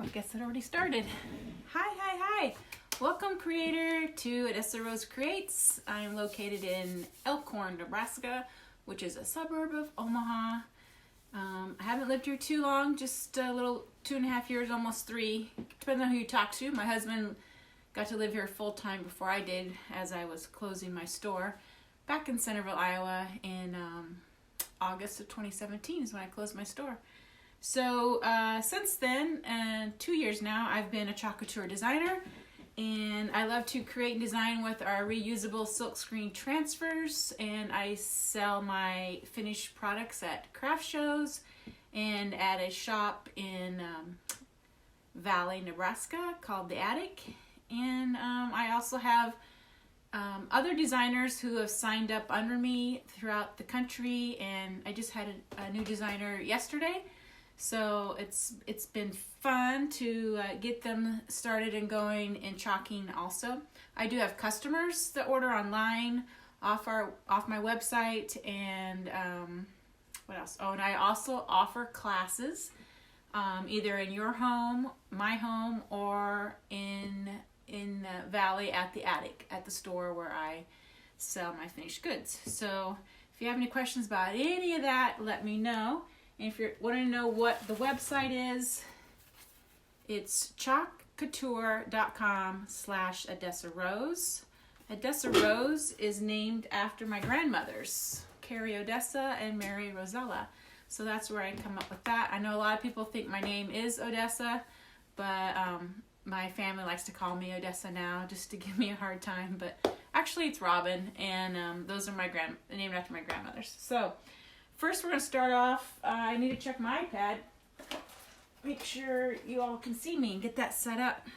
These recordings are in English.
I guess it already started. Hi. Welcome, creator, to Odessa Rose Creates. I am located in Elkhorn, Nebraska, which is a suburb of Omaha. I haven't lived here too long, just a little 2.5 years, almost 3. Depends on who you talk to. My husband got to live here full-time before I did, as I was closing my store back in Centerville, Iowa in August of 2017 is when I closed my store. So since then, 2 years now, I've been a Chalk Couture designer, and I love to create and design with our reusable silk screen transfers, and I sell my finished products at craft shows and at a shop in Valley, Nebraska called The Attic. And I also have other designers who have signed up under me throughout the country, and I just had a new designer yesterday. So it's been fun to get them started and going in chalking also. I do have customers that order online off my website, and what else? Oh, and I also offer classes either in your home, my home, or in the Valley at the Attic, at the store where I sell my finished goods. So if you have any questions about any of that, let me know. And if you're wanting to know what the website is, it's chalkcouture.com/Odessa Rose. Odessa Rose is named after my grandmothers, Carrie Odessa and Mary Rosella. So that's where I come up with that. I know a lot of people think my name is Odessa, but my family likes to call me Odessa now just to give me a hard time. But actually it's Robin, and those are named after my grandmothers. So first we're going to start off, I need to check my iPad, make sure you all can see me and get that set up.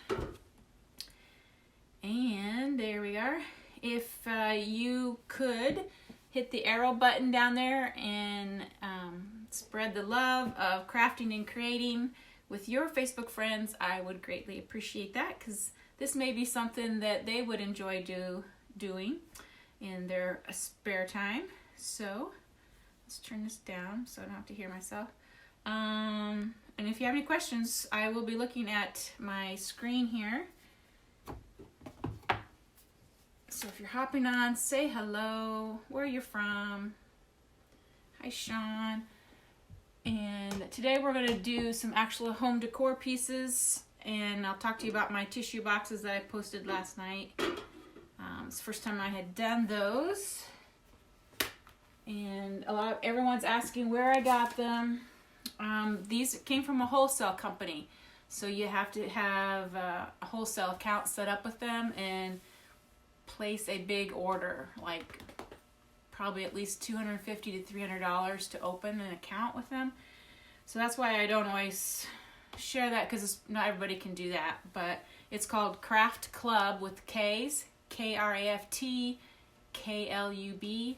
And there we are. If you could hit the arrow button down there and spread the love of crafting and creating with your Facebook friends, I would greatly appreciate that, because this may be something that they would enjoy doing in their spare time. So let's turn this down so I don't have to hear myself. And if you have any questions, I will be looking at my screen here. So if you're hopping on, say hello, where you're from. Hi, Sean. And today we're going to do some actual home decor pieces, and I'll talk to you about my tissue boxes that I posted last night. It's the first time I had done those. And everyone's asking where I got them. These came from a wholesale company, so you have to have a wholesale account set up with them and place a big order, like probably at least $250 to $300 to open an account with them. So that's why I don't always share that, because not everybody can do that. But it's called Craft Club with K's, KRAFT KLUB.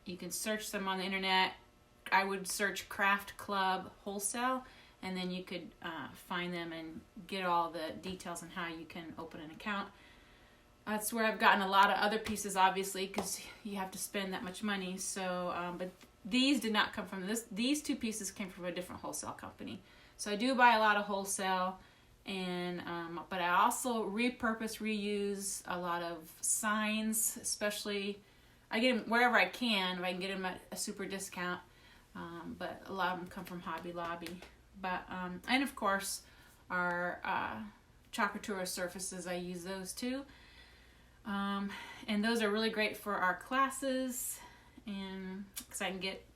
You can search them on the internet. I would search Craft Club Wholesale, and then you could find them and get all the details on how you can open an account. That's where I've gotten a lot of other pieces, obviously, because you have to spend that much money. So, but these did not come from this. These two pieces came from a different wholesale company. So I do buy a lot of wholesale, and but I also reuse a lot of signs, especially. I get them wherever I can, if I can get them at a super discount. But a lot of them come from Hobby Lobby. But and of course, our Chalk Couture surfaces, I use those too. And those are really great for our classes, and because I can get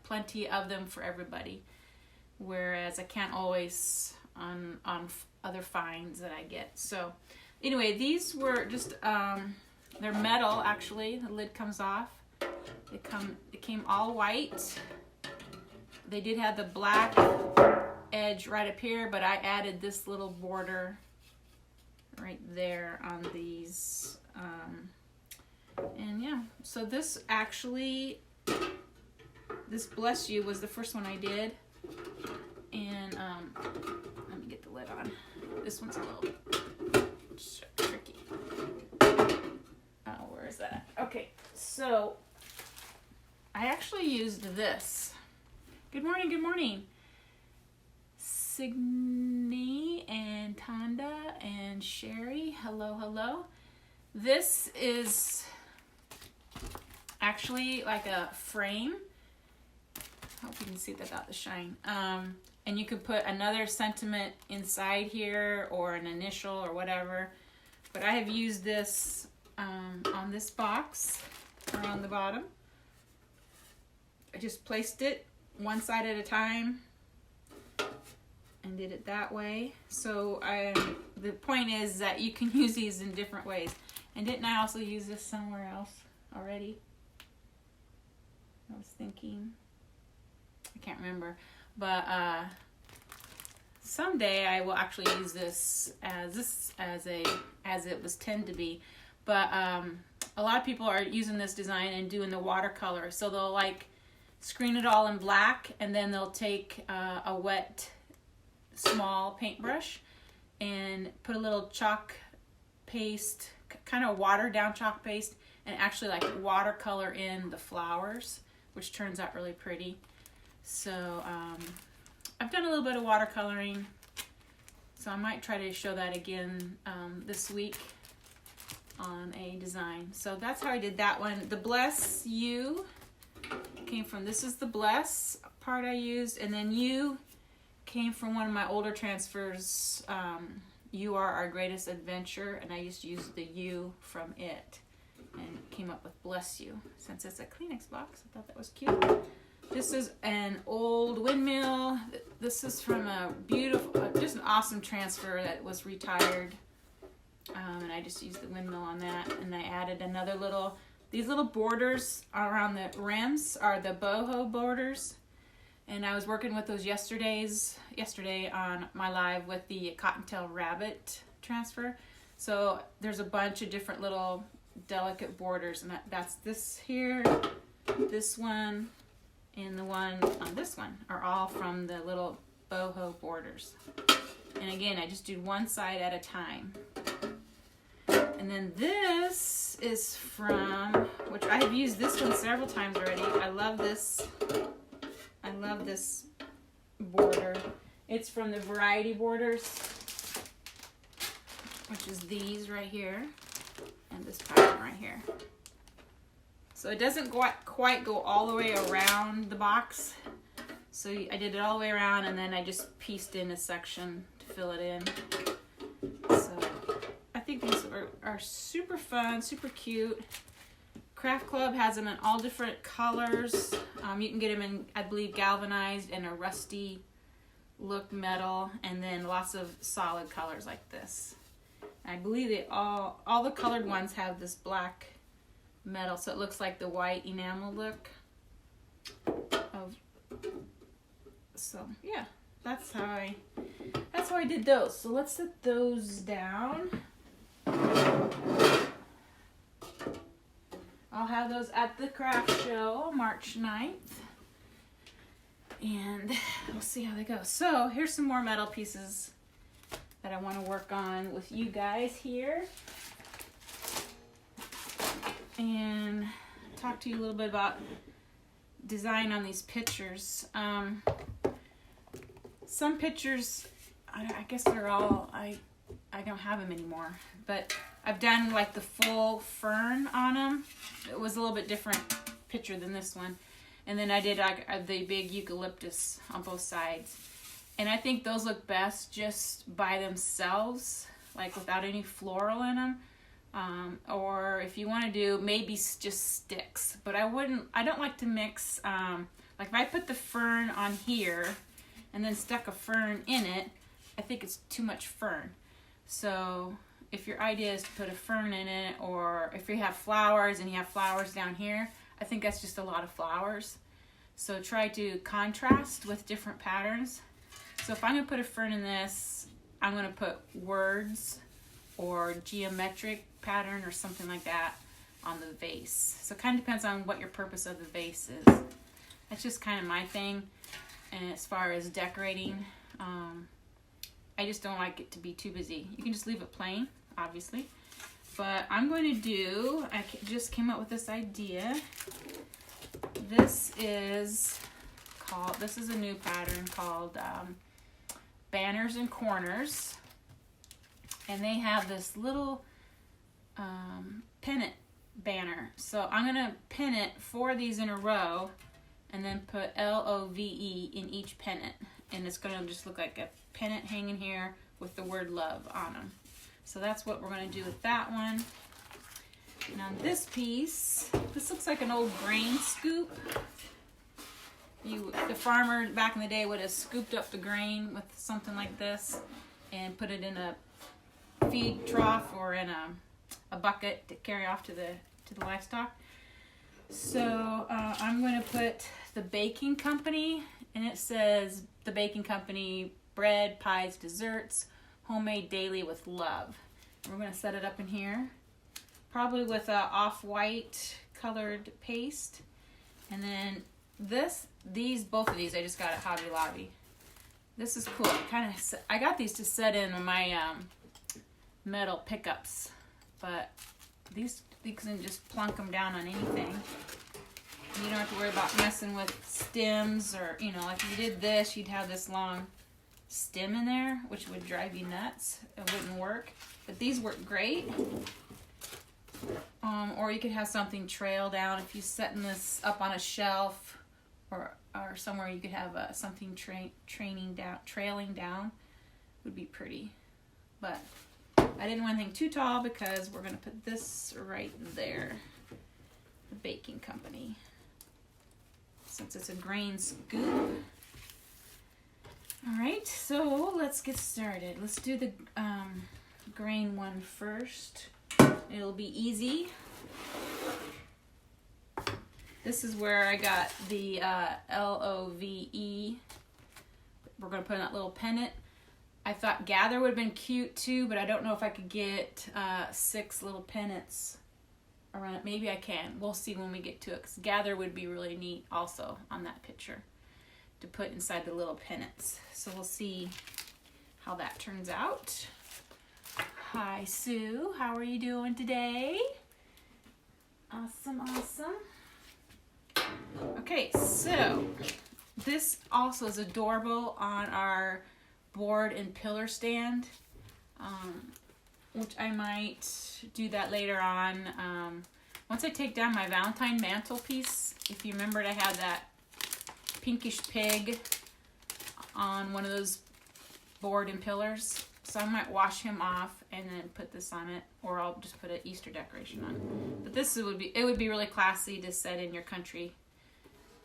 plenty of them for everybody, whereas I can't always on other finds that I get. So anyway, these were just they're metal, actually. The lid comes off. It came all white. They did have the black edge right up here, but I added this little border right there on these. And yeah, so this Bless You was the first one I did. And let me get the lid on. This one's a little tricky. Where is that? Okay, so I actually used this. Good morning. Signe and Tanda and Sherry. Hello, hello. This is actually like a frame. I hope you can see that without the shine. And you could put another sentiment inside here or an initial or whatever. But I have used this on this box around the bottom. I just placed it one side at a time and did it that way. So the point is that you can use these in different ways. And didn't I also use this somewhere else already? I was thinking, I can't remember, but someday I will actually use this as it was tend to be. But a lot of people are using this design and doing the watercolor. So they'll like screen it all in black, and then they'll take a wet small paintbrush and put a little chalk paste, kind of watered down chalk paste, and actually like watercolor in the flowers, which turns out really pretty. So I've done a little bit of watercoloring, so I might try to show that again this week on a design. So that's how I did that one. The Bless You came from, this is the Bless part I used, and then You came from one of my older transfers, You Are Our Greatest Adventure, and I used to use the You from it and came up with Bless You. Since it's a Kleenex box, I thought that was cute. This is an old windmill. This is from a beautiful, just an awesome transfer that was retired. And I just used the windmill on that. And I added another little, these little borders around the rims are the boho borders. And I was working with those yesterday on my live with the Cottontail Rabbit transfer. So there's a bunch of different little delicate borders, and that's this here, this one, and the one on this one are all from the little boho borders. And again, I just do one side at a time. And then this is from, which I have used this one several times already. I love this border. It's from the Variety Borders, which is these right here, and this pattern right here. So it doesn't quite go all the way around the box. So I did it all the way around, and then I just pieced in a section to fill it in. So I think these are super fun, super cute. Craft Club has them in all different colors. You can get them in, I believe, galvanized and a rusty look metal, and then lots of solid colors like this. I believe they all the colored ones have this black metal, so it looks like the white enamel look. So yeah, that's how I did those. So let's set those down. I'll have those at the craft show March 9th. And we'll see how they go. So here's some more metal pieces that I want to work on with you guys here. And talk to you a little bit about design on these pictures. Some pictures, I guess they're all, I don't have them anymore. But I've done like the full fern on them. It was a little bit different picture than this one. And then I did the big eucalyptus on both sides. And I think those look best just by themselves, like without any floral in them. Or if you want to do maybe just sticks. But I don't like to mix, like if I put the fern on here and then stuck a fern in it, I think it's too much fern. So if your idea is to put a fern in it, or if you have flowers and you have flowers down here, I think that's just a lot of flowers. So try to contrast with different patterns. So if I'm going to put a fern in this, I'm going to put words or geometric pattern or something like that on the vase. So it kind of depends on what your purpose of the vase is. That's just kind of my thing. And as far as decorating, I just don't like it to be too busy. You can just leave it plain, obviously. But I'm going to do, I just came up with this idea. This is a new pattern called banners and corners. And they have this little pennant banner. So I'm going to pin it 4 of these in a row and then put LOVE in each pennant. And it's going to just look like a pennant hanging here with the word love on them. So that's what we're going to do with that one. And on this piece, this looks like an old grain scoop. The farmer back in the day would have scooped up the grain with something like this and put it in a feed trough or in a bucket to carry off to the livestock. So I'm going to put the baking company, and it says the baking company, bread, pies, desserts, homemade daily with love. And we're going to set it up in here, probably with a off-white colored paste. And then both of these I just got at Hobby Lobby. This is cool. I got these to set in my metal pickups, but these can just plunk them down on anything. You don't have to worry about messing with stems, or like if you did this, you'd have this long stem in there, which would drive you nuts. It wouldn't work, but these work great. Or you could have something trail down if you're setting this up on a shelf, or somewhere you could have something trailing down. Would be pretty, but I didn't want anything too tall because we're going to put this right there, the baking company, since it's a grain scoop. All right, so let's get started. Let's do the grain one first. It'll be easy. This is where I got the LOVE. We're going to put in that little pennant. I thought gather would have been cute too, but I don't know if I could get 6 little pennants around it. Maybe I can. We'll see when we get to it, because gather would be really neat also on that picture to put inside the little pennants. So we'll see how that turns out. Hi, Sue. How are you doing today? Awesome, awesome. Okay, so this also is adorable on our board and pillar stand, which I might do that later on. Once I take down my Valentine mantelpiece, if you remembered, I had that pinkish pig on one of those board and pillars. So I might wash him off and then put this on it, or I'll just put an Easter decoration on. But it would be really classy to set in your country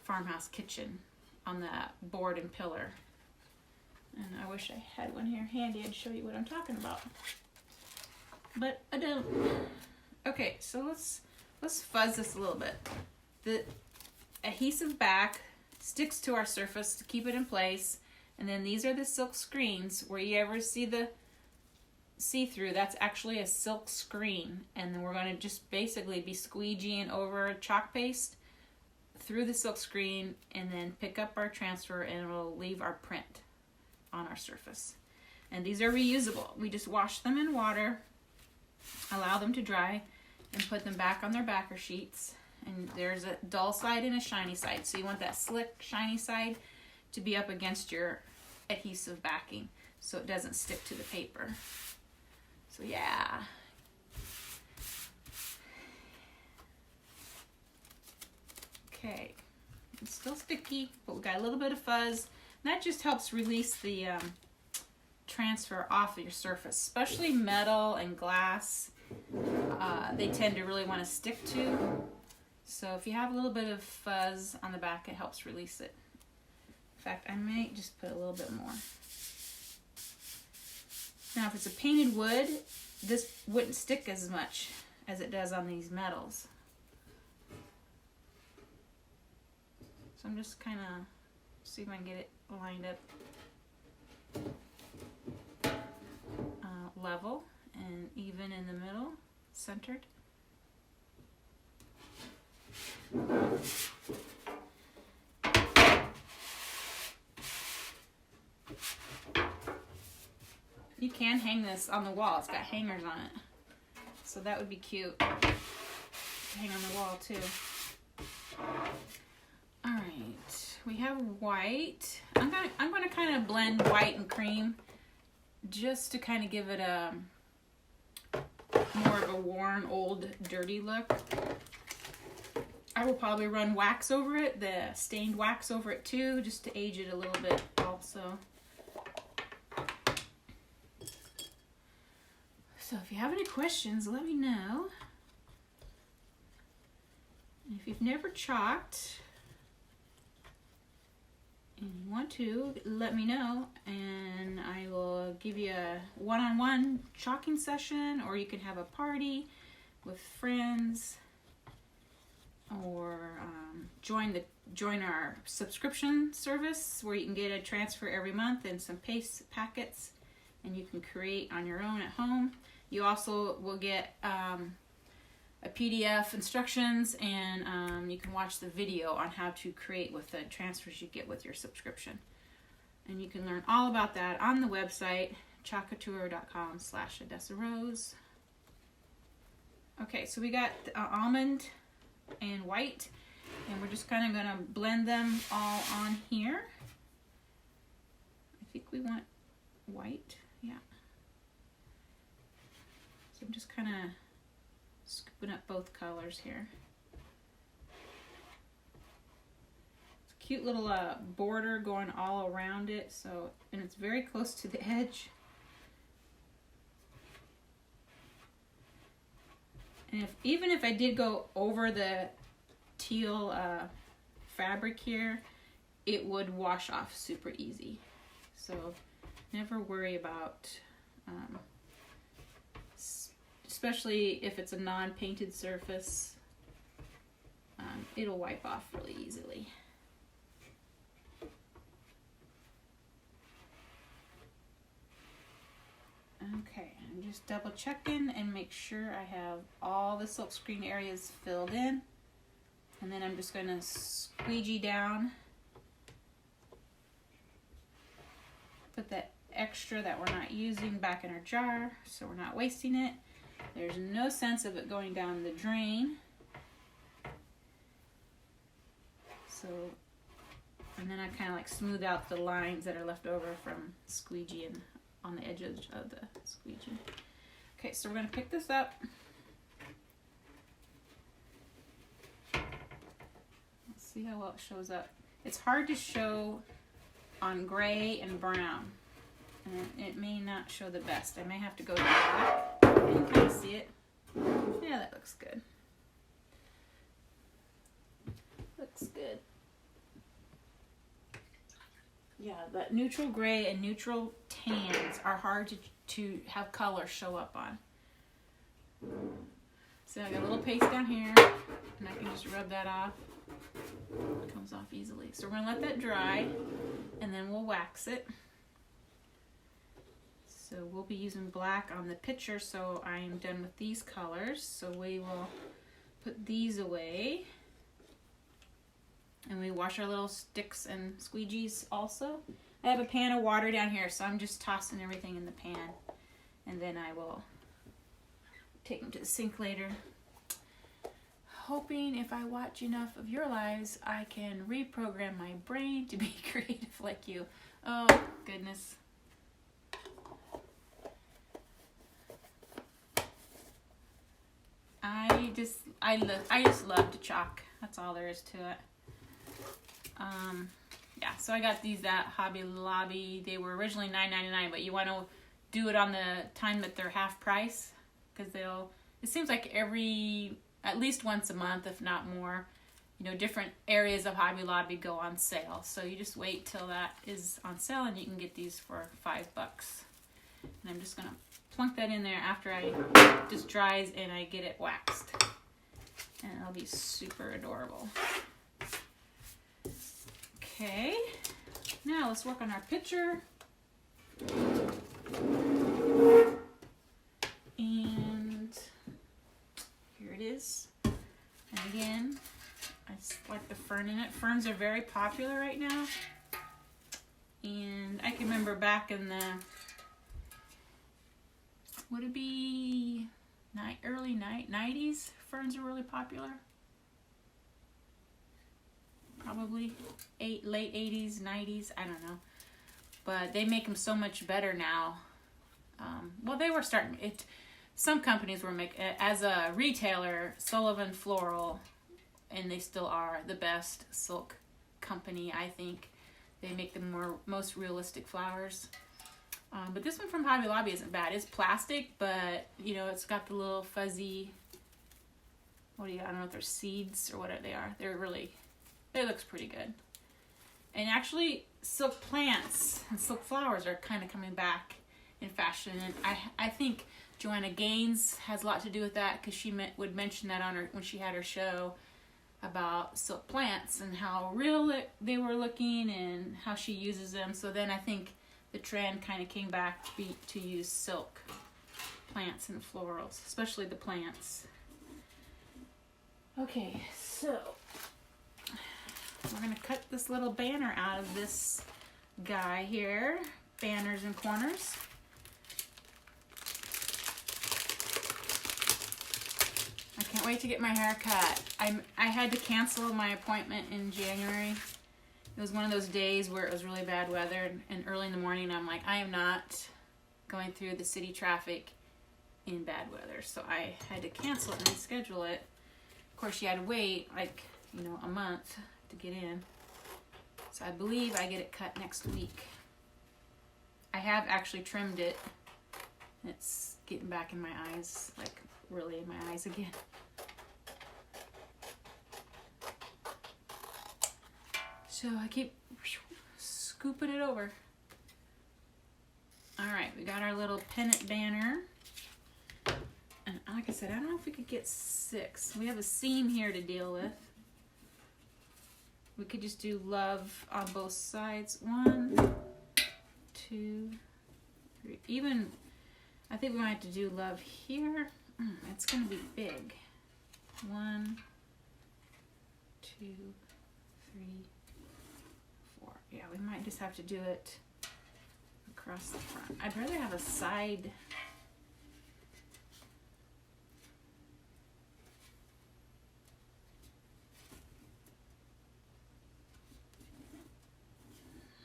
farmhouse kitchen on that board and pillar. And I wish I had one here handy and show you what I'm talking about, but I don't. Okay, so let's fuzz this a little bit. The adhesive back sticks to our surface to keep it in place. And then these are the silk screens. Where you ever see the see-through, that's actually a silk screen. And then we're going to just basically be squeegeeing over chalk paste through the silk screen, and then pick up our transfer, and it'll leave our print on our surface. And these are reusable. We just wash them in water, allow them to dry, and put them back on their backer sheets. And there's a dull side and a shiny side. So you want that slick, shiny side to be up against your adhesive backing so it doesn't stick to the paper. So yeah. Okay, it's still sticky, but we got a little bit of fuzz. And that just helps release the transfer off of your surface, especially metal and glass. They tend to really want to stick to. So if you have a little bit of fuzz on the back, it helps release it. In fact, I might just put a little bit more. Now, if it's a painted wood, this wouldn't stick as much as it does on these metals. So I'm just kind of see if I can get it lined up level and even in the middle, centered. You can hang this on the wall. It's got hangers on it. So that would be cute to hang on the wall too. Alright. we have white. I'm gonna kind of blend white and cream just to kind of give it a more of a worn, old, dirty look. I will probably run wax over it, the stained wax over it too, just to age it a little bit also. So if you have any questions, let me know. And if you've never chalked and you want to, let me know and I will give you a one-on-one chalking session, or you can have a party with friends, or join our subscription service where you can get a transfer every month and some paste packets, and you can create on your own at home. You also will get a PDF instructions, and you can watch the video on how to create with the transfers you get with your subscription. And you can learn all about that on the website, chalkcouture.com/Odessa Rose. Okay, so we got almond and white, and we're just kind of going to blend them all on here. I think we want white, yeah. So I'm just kind of scooping up both colors here. It's a cute little border going all around it, so, and it's very close to the edge. And even if I did go over the teal fabric here, it would wash off super easy. So never worry about, especially if it's a non-painted surface, it'll wipe off really easily. Okay, I'm just double checking and make sure I have all the silkscreen areas filled in. And then I'm just going to squeegee down. Put that extra that we're not using back in our jar so we're not wasting it. There's no sense of it going down the drain. So, and then I kind of like smooth out the lines that are left over from squeegeeing on the edges of the squeegee. Okay, so we're going to pick this up. Let's see how well it shows up. It's hard to show on gray and brown, and it may not show the best. I may have to go to the back. You can kind of see it. Yeah, that looks good. Looks good. Yeah, that neutral gray and neutral tans are hard to have color show up on. So I got a little paste down here, and I can just rub that off. It comes off easily. So we're going to let that dry, and then we'll wax it. So we'll be using black on the picture, so I am done with these colors. So we will put these away. And we wash our little sticks and squeegees also. I have a pan of water down here, so I'm just tossing everything in the pan. And then I will take them to the sink later. Hoping if I watch enough of your lives, I can reprogram my brain to be creative like you. Oh, goodness. I just love to chalk. That's all there is to it. Yeah, so I got these at Hobby Lobby. They were originally $9.99, but you want to do it on the time that they're half price, because it seems like at least once a month, if not more, different areas of Hobby Lobby go on sale. So you just wait till that is on sale and you can get these for $5. And I'm just going to plunk that in there after it just dries and I get it waxed. And it'll be super adorable. Okay, now let's work on our picture. And here it is. And again, I just like the fern in it. Ferns are very popular right now. And I can remember back in the, would it be early 90s? Ferns are really popular. probably late 80s, 90s, I don't know. But they make them so much better now. Well, they were starting it. Some companies were making, as a retailer, Sullivan Floral, and they still are the best silk company, I think. They make the most realistic flowers. But this one from Hobby Lobby isn't bad. It's plastic, but you know, it's got the little fuzzy, I don't know if they're seeds or what they are. They looks pretty good. And actually, silk plants and silk flowers are kind of coming back in fashion. And I think Joanna Gaines has a lot to do with that, because she would mention that on when she had her show about silk plants and how real they were looking and how she uses them. So then I think the trend kind of came back to use silk plants and florals, especially the plants. Okay, so we're going to cut this little banner out of this guy here, banners and corners. I can't wait to get my hair cut. I had to cancel my appointment in January. It was one of those days where it was really bad weather, and early in the morning I'm like, I am not going through the city traffic in bad weather. So I had to cancel it and reschedule it. Of course, you had to wait like, a month to get in. So I believe I get it cut next week. I have actually trimmed it. It's getting back in my eyes, like really in my eyes again. So I keep scooping it over. All right, we got our little pennant banner. And like I said, I don't know if we could get 6. We have a seam here to deal with. We could just do love on both sides. 1, 2, 3. Even, I think we might have to do love here. It's gonna be big. 1, 2, 3, 4. Yeah, we might just have to do it across the front. I'd rather have a side.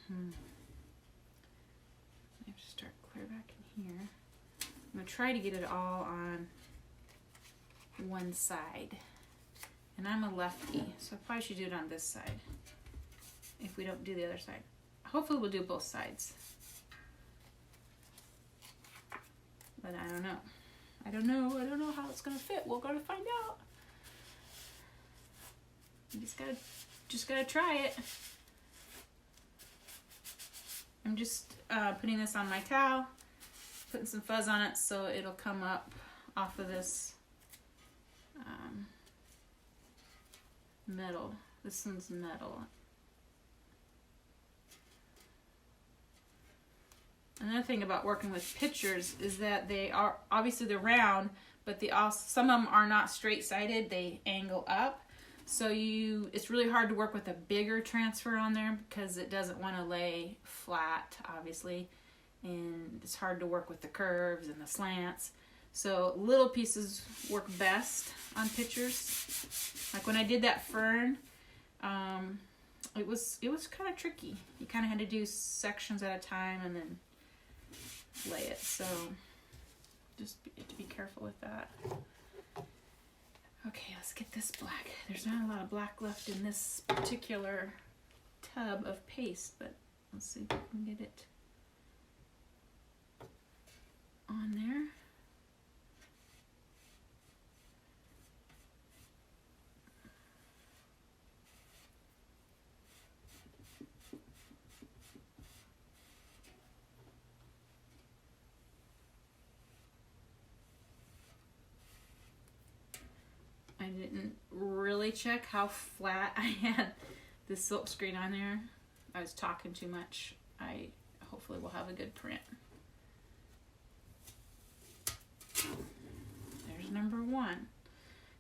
I have to start clear back in here. I'm going to try to get it all on one side. And I'm a lefty, so I probably should do it on this side if we don't do the other side. Hopefully we'll do both sides. But I don't know. I don't know how it's going to fit. We're going to find out. You just gotta try it. I'm just putting this on my towel, putting some fuzz on it so it'll come up off of this metal. This one's metal. Another thing about working with pictures is that they are obviously they're round, but some of them are not straight-sided. They angle up. So it's really hard to work with a bigger transfer on there because it doesn't want to lay flat, obviously. And it's hard to work with the curves and the slants. So little pieces work best on pictures. Like when I did that fern, it was kind of tricky. You kind of had to do sections at a time and then lay it. So just to be careful with that. Okay, let's get this black. There's not a lot of black left in this particular tub of paste, but let's see if we can get it on there. I didn't really check how flat I had the silk screen on there. I was talking too much. Hopefully will have a good print. There's number 1.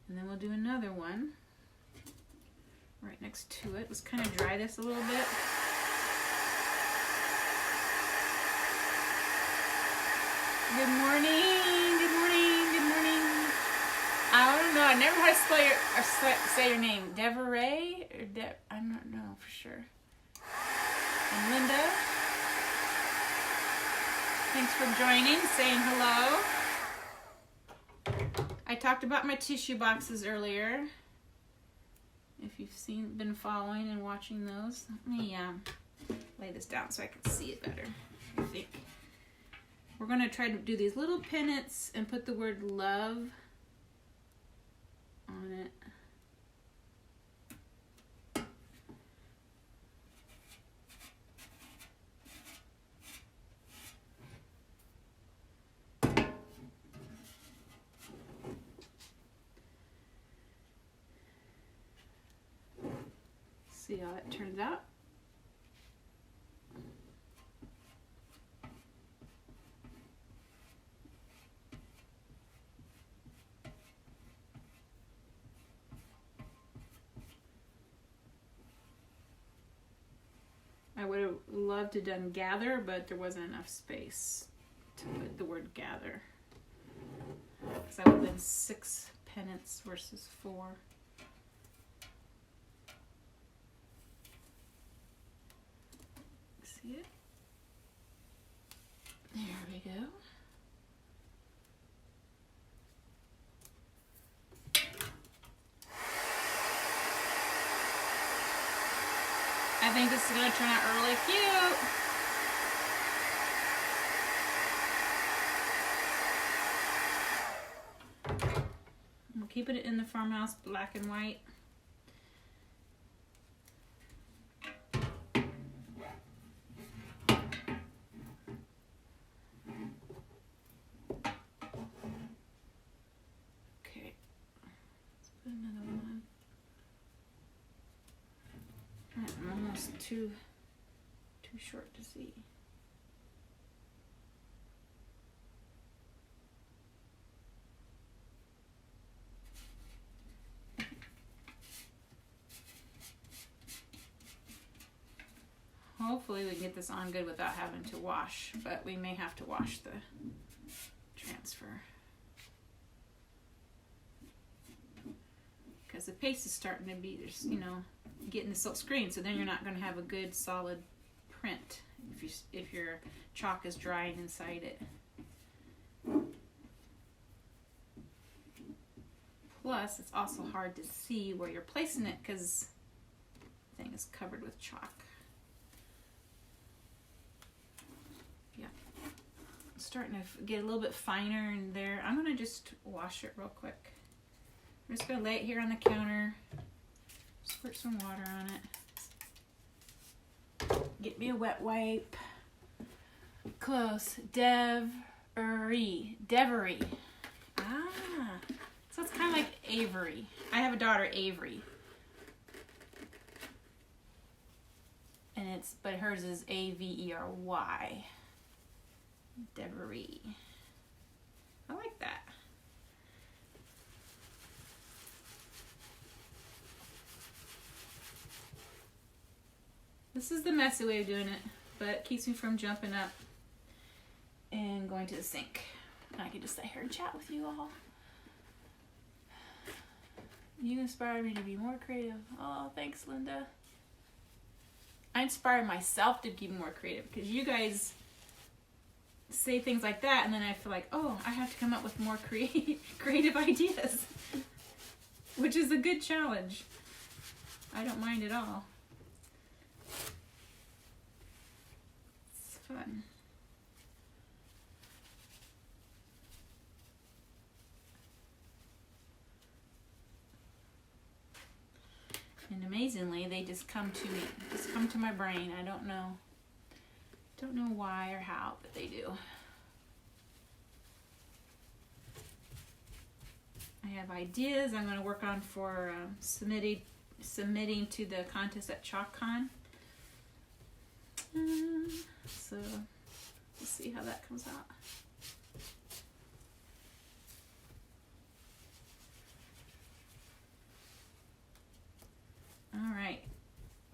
And then we'll do another one right next to it. Let's kind of dry this a little bit. Good morning, good morning, good morning. I don't know. I never know how to spell say your name. Deveray or I don't know for sure. And Linda, thanks for joining, saying hello. I talked about my tissue boxes earlier. If you've been following and watching those, let me lay this down so I can see it better. I think we're going to try to do these little pennants and put the word love on it. See how that turns out. I would have loved to have done gather, but there wasn't enough space to put the word gather. So that would have been 6 pennants versus 4. See it? There we go. I think this is going to turn out really cute. I'm keeping it in the farmhouse black and white. Okay, let's put another one. I'm almost too short to see. Hopefully we can get this on good without having to wash, but we may have to wash the transfer. Because the paste is starting to be, getting the silk screen, so then you're not going to have a good solid print if your chalk is drying inside it. Plus, it's also hard to see where you're placing it because the thing is covered with chalk. Yeah, it's starting to get a little bit finer in there. I'm going to just wash it real quick. I'm just going to lay it here on the counter. Squirt some water on it. Get me a wet wipe. Close. Devery. Ah. So it's kind of like Avery. I have a daughter, Avery. But hers is Avery. Devery. I like that. This is the messy way of doing it, but it keeps me from jumping up and going to the sink. And I can just sit here and chat with you all. You inspired me to be more creative. Oh, thanks, Linda. I inspire myself to be more creative because you guys say things like that, and then I feel like, oh, I have to come up with more creative ideas, which is a good challenge. I don't mind at all. It's fun. And amazingly, they just come to me, just come to my brain. I don't know why or how, but they do. I have ideas I'm going to work on for submitting to the contest at ChalkCon. So we'll see how that comes out. All right,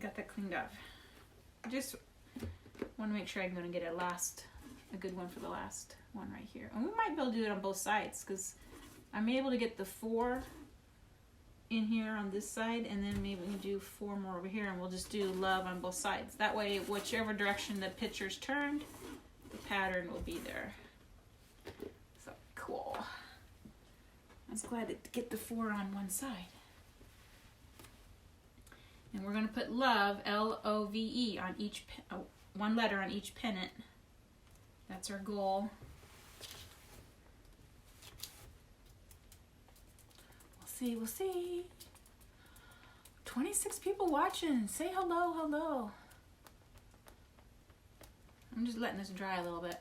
got that cleaned up. I just want to make sure I'm going to get a good one for the last one right here. And we might be able to do it on both sides because I'm able to get the 4 in here on this side, and then maybe we can do 4 more over here, and we'll just do love on both sides. That way, whichever direction the picture's turned, the pattern will be there. So cool. I was glad to get the 4 on one side. And we're going to put love, L-O-V-E, on each, one letter on each pennant. That's our goal. We'll see. 26 people watching. Say hello, hello. I'm just letting this dry a little bit.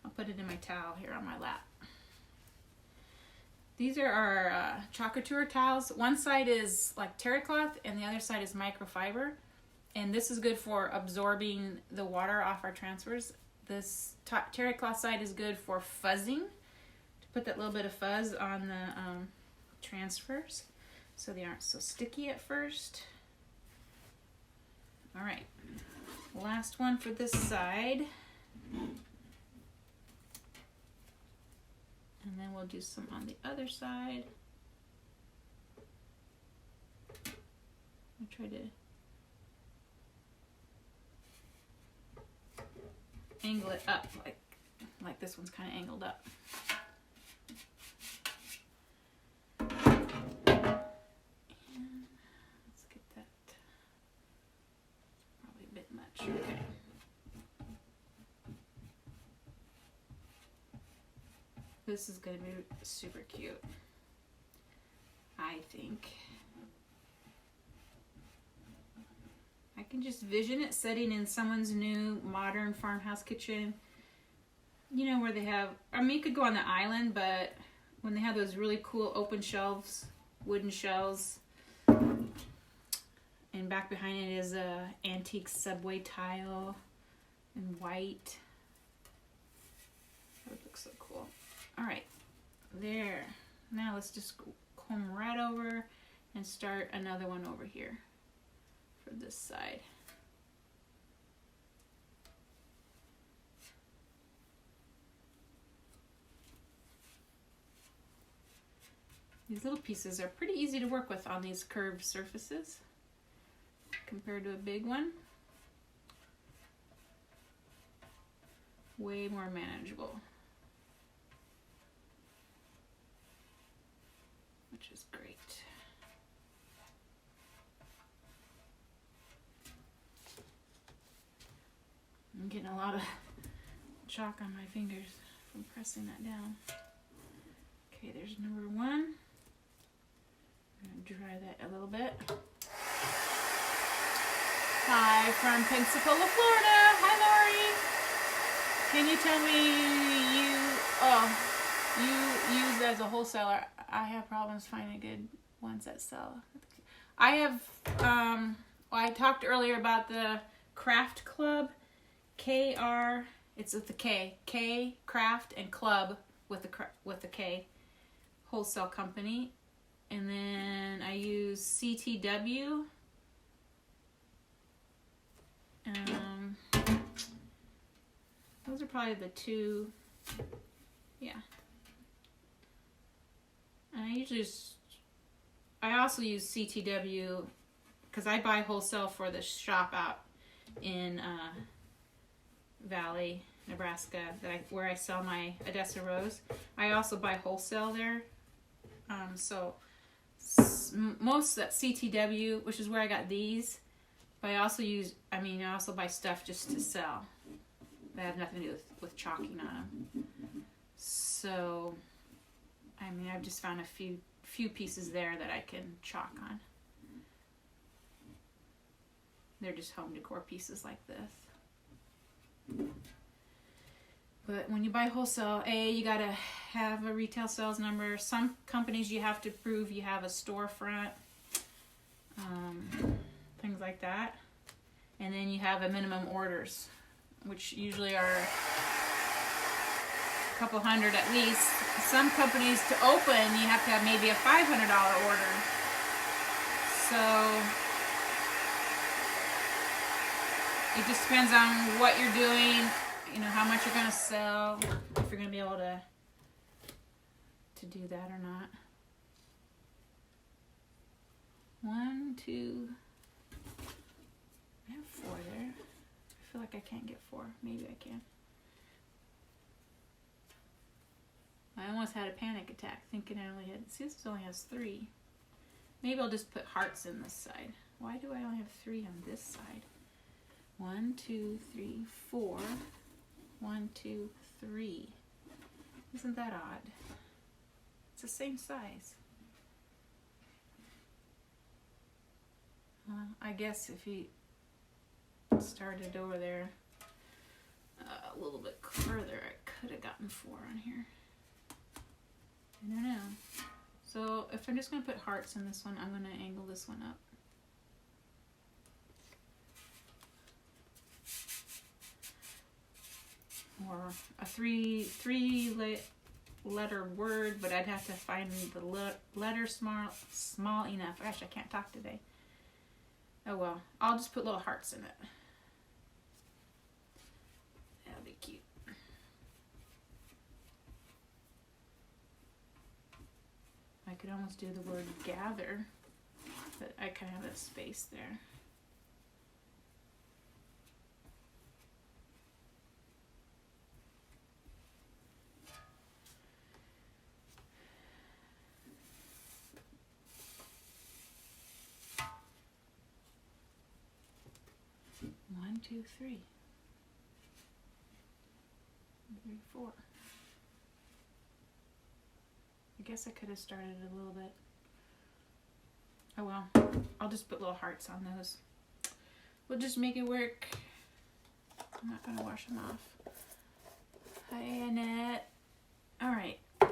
I'll put it in my towel here on my lap. These are our Chalk Couture towels. One side is like terry cloth and the other side is microfiber. And this is good for absorbing the water off our transfers. This terry cloth side is good for fuzzing, to put that little bit of fuzz on the transfers so they aren't so sticky at first. All right, last one for this side, and then we'll do some on the other side. I'll try to angle it up like this one's kind of angled up. Okay. This is going to be super cute, I think. I can just vision it sitting in someone's new modern farmhouse kitchen. You know, where they have, I mean, you could go on the island, but when they have those really cool open shelves, wooden shelves, and back behind it is a antique subway tile in white. That would look so cool. All right, there. Now let's just comb right over and start another one over here for this side. These little pieces are pretty easy to work with on these curved surfaces compared to a big one. Way more manageable, which is great. I'm getting a lot of chalk on my fingers from pressing that down. Okay, there's number 1. I'm going to dry that a little bit. Hi from Pensacola, Florida. Hi, Lori. Can you tell me you use as a wholesaler? I have problems finding good ones that sell. I have, I talked earlier about the Craft Club, KR, it's with the K Craft and Club with the K, wholesale company. And then I use CTW. Those are probably the 2, yeah. And I also use CTW because I buy wholesale for the shop out in Valley, Nebraska, where I sell my Odessa Rose. I also buy wholesale there. So most of that CTW, which is where I got these, but I also buy stuff just to sell that have nothing to do with chalking on them. So, I mean, I've just found a few pieces there that I can chalk on. They're just home decor pieces like this. But when you buy wholesale, you gotta have a retail sales number. Some companies you have to prove you have a storefront, things like that. And then you have a minimum orders, which usually are a couple hundred at least. Some companies, to open, you have to have maybe a $500 order. So it just depends on what you're doing, you know, how much you're gonna sell, if you're gonna be able to do that or not. 1, 2, I have 4 there. I feel like I can't get 4. Maybe I can. I almost had a panic attack thinking I only had, see, this only has 3. Maybe I'll just put hearts in this side. Why do I only have 3 on this side? 1, 2, 3, 4. 1, 2, 3. Isn't that odd? It's the same size. I guess if you started over there a little bit further, I could have gotten 4 on here. I don't know. So if I'm just going to put hearts in this one, I'm going to angle this one up. Or a three letter word, but I'd have to find the letter small enough. Gosh, I can't talk today. Oh well, I'll just put little hearts in it. That'll be cute. I could almost do the word gather, but I kind of have a space there. One, 2, 3. 3, 4. I guess I could have started a little bit. Oh well, I'll just put little hearts on those. We'll just make it work. I'm not gonna wash them off. Hi, Annette. All right. I'm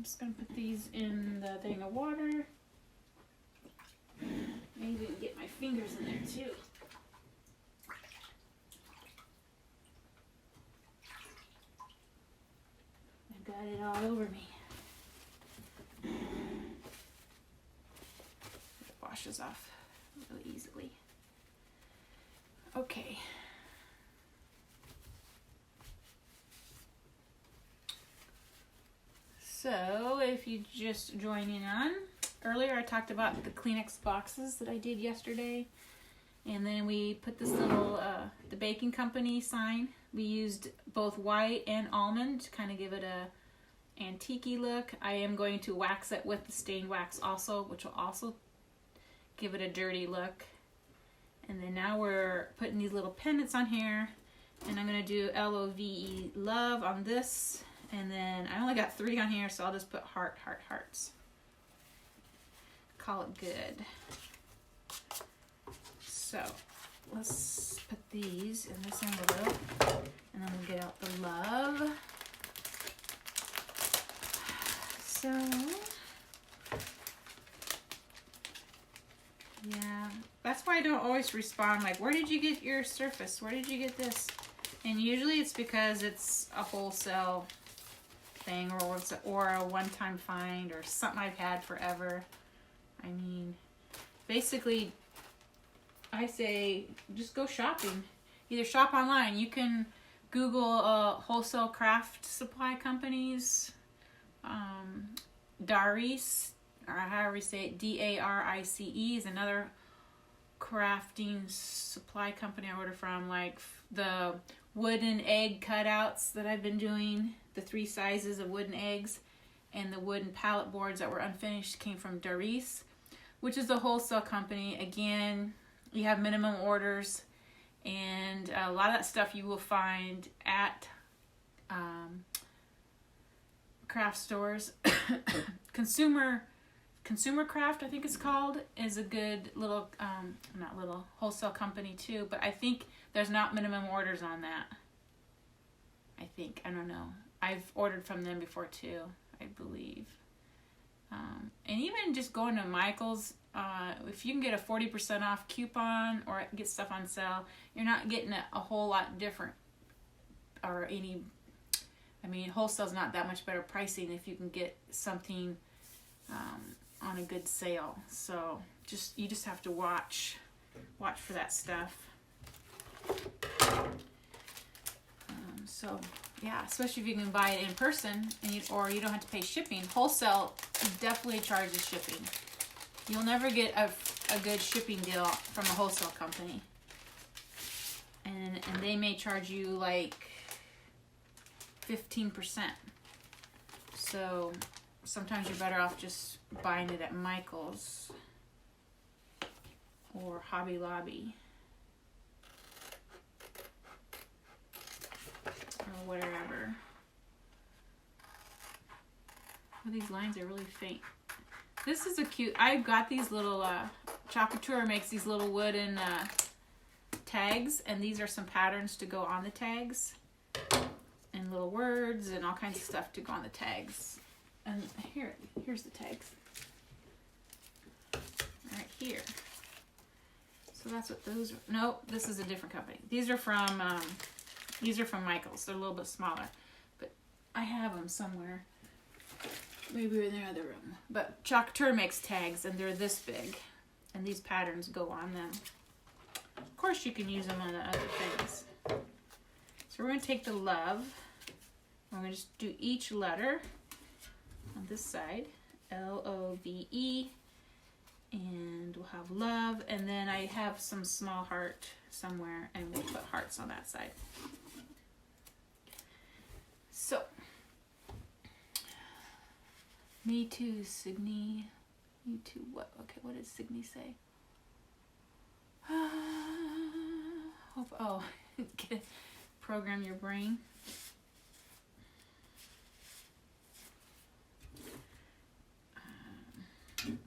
just gonna put these in the thing of water. Maybe even get my fingers in there too. I've got it all over me. It washes off really easily. Okay. So if you just joining on, earlier I talked about the Kleenex boxes that I did yesterday, and then we put this little the baking company sign. We used both white and almond to kind of give it a antique-y look. I am going to wax it with the stained wax also, which will also give it a dirty look. And then now we're putting these little pendants on here, and I'm going to do LOVE, love, on this. And then I only got 3 on here, so I'll just put heart, heart, hearts. Call it good. So let's put these in this envelope, and then we'll get out the love. So yeah, that's why I don't always respond like, where did you get your surface? Where did you get this? And usually it's because it's a wholesale thing, or a one-time find, or something I've had forever. I mean, basically, I say just go shopping. Either shop online. You can Google wholesale craft supply companies. Darice, or however you say it, DARICE, is another crafting supply company I order from. Like the wooden egg cutouts that I've been doing, the 3 sizes of wooden eggs, and the wooden pallet boards that were unfinished came from Darice, which is a wholesale company. Again, you have minimum orders, and a lot of that stuff you will find at craft stores. Consumer Craft, I think it's called, is a good little, not little, wholesale company too, but I think there's not minimum orders on that. I think, I don't know. I've ordered from them before too, I believe. And even just going to Michael's, if you can get a 40% off coupon or get stuff on sale, you're not getting a whole lot different, or any, I mean, wholesale's not that much better pricing if you can get something on a good sale. So you just have to watch for that stuff. So Yeah, especially if you can buy it in person or you don't have to pay shipping. Wholesale definitely charges shipping. You'll never get a good shipping deal from a wholesale company. And they may charge you like 15%. So sometimes you're better off just buying it at Michael's or Hobby Lobby or whatever. Oh, these lines are really faint. This is a cute, I got these little, Chalk Couture makes these little wooden tags, and these are some patterns to go on the tags, and little words and all kinds of stuff to go on the tags. And here's the tags. Right here. So that's what those are. No, this is a different company. These are from Michael's. They're a little bit smaller, but I have them somewhere. Maybe in the other room. But Chalk Couture makes tags, and they're this big, and these patterns go on them. Of course, you can use them on the other things. So we're going to take the love. I'm going to just do each letter on this side. L-O-V-E. And we'll have love. And then I have some small heart somewhere, and we'll put hearts on that side. So, me too, Signe. You too, what? Okay, what did Signe say? Program your brain.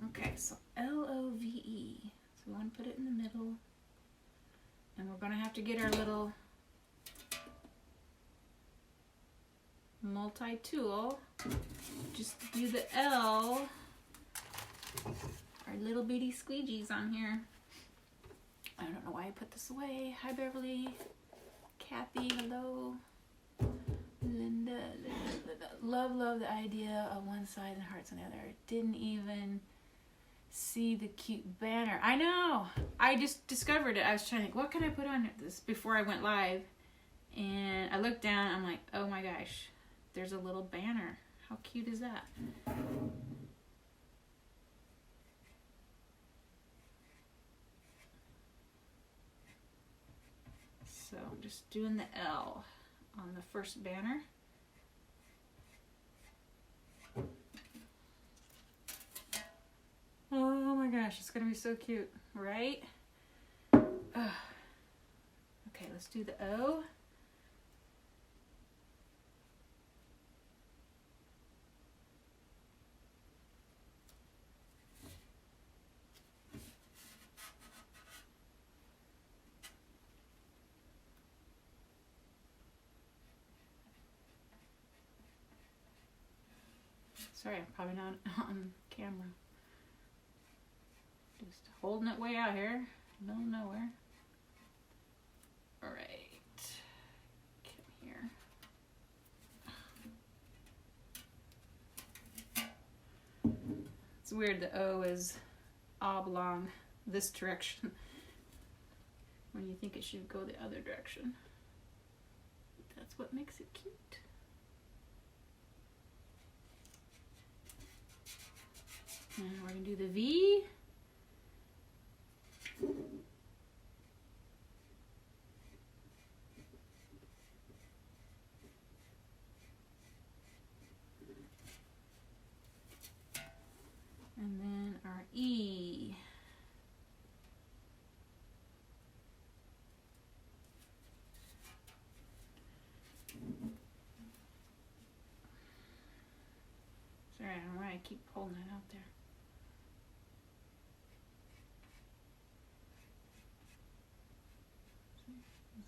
Okay, so L-O-V-E. So we want to put it in the middle. And we're going to have to get our little multi-tool. Just do the L. Our little bitty squeegees on here. I don't know why I put this away. Hi, Beverly. Kathy, hello. Linda. Love the idea of one side and hearts on the other. Didn't even see the cute banner. I know. I just discovered it. I was trying to think, what can I put on this before I went live? And I looked down. I'm like, oh my gosh. There's a little banner. How cute is that? So I'm just doing the L on the first banner. Oh my gosh, it's gonna be so cute, right? Okay, let's do the O. Sorry, I'm probably not on camera. Just holding it way out here, middle of nowhere. All right, come here. It's weird, the O is oblong this direction when you think it should go the other direction. That's what makes it cute. And we're going to do the V. And then our E. Sorry, I don't know why I keep holding it out there.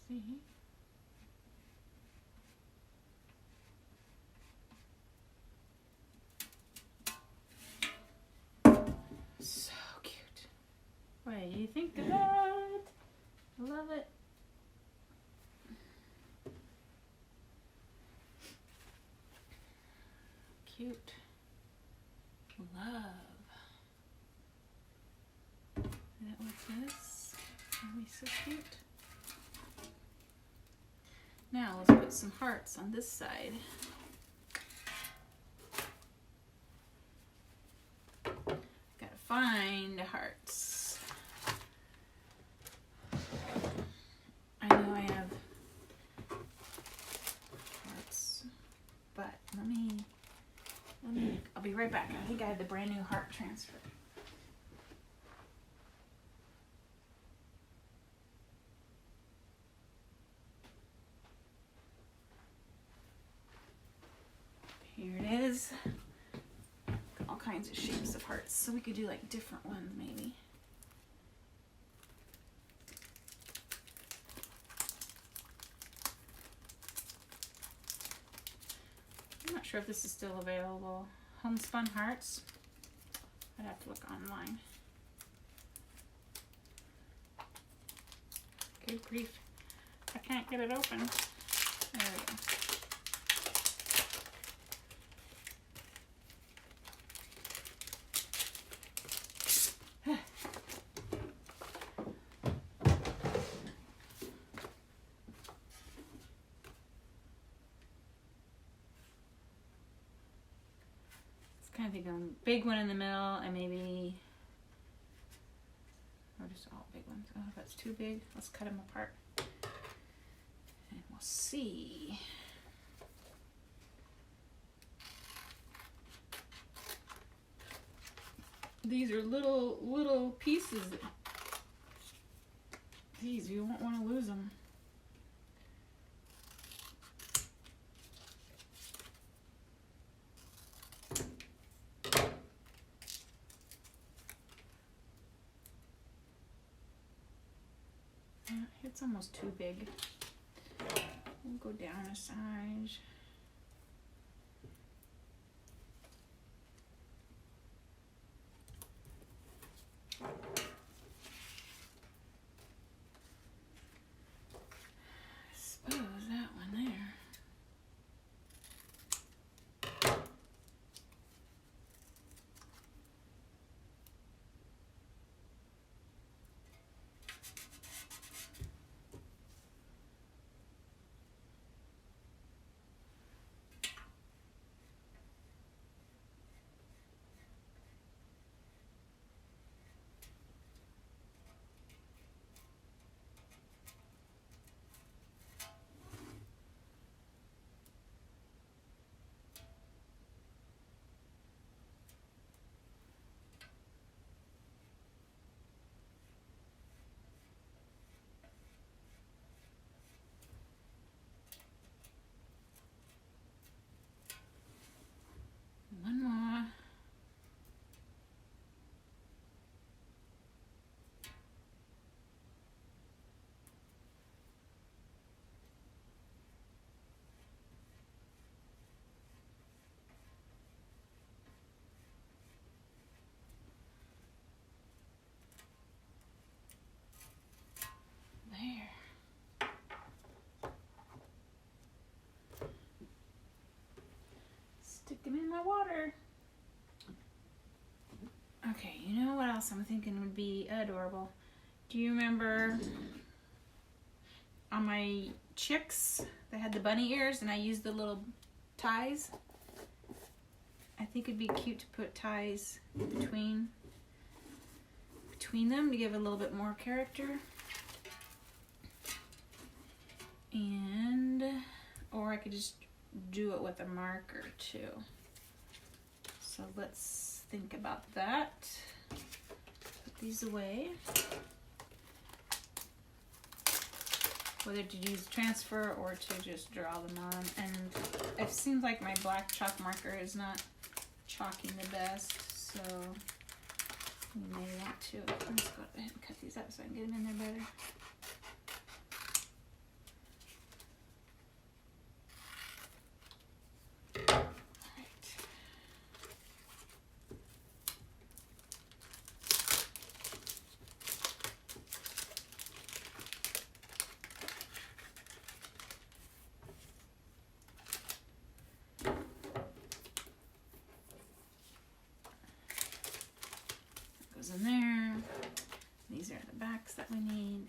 See? So cute. What do you think of that? I love it. Cute. Love. That was this. That was so cute. Now let's put some hearts on this side. Gotta find hearts. I know I have hearts, but let me, I'll be right back. I think I have the brand new heart transfer. Here it is. All kinds of shapes of hearts, so we could do like different ones maybe. I'm not sure if this is still available. Homespun hearts. I'd have to look online. Good grief. I can't get it open. There we go. I think a big one in the middle and maybe, or just all big ones. Oh, if that's too big, let's cut them apart and we'll see. These are little pieces. These, you won't want to lose them. It's almost too big. We'll go down a size. I suppose that one there. One more. There. Stick them in my water. Okay, you know what else I'm thinking would be adorable? Do you remember on my chicks, they had the bunny ears and I used the little ties? I think it'd be cute to put ties between them to give a little bit more character. And, or I could just do it with a marker too. So let's think about that. Put these away. Whether to use transfer or to just draw them on. And it seems like my black chalk marker is not chalking the best, so you may want to. Let's go ahead and cut these up so I can get them in there better. In there. These are the backs that we need.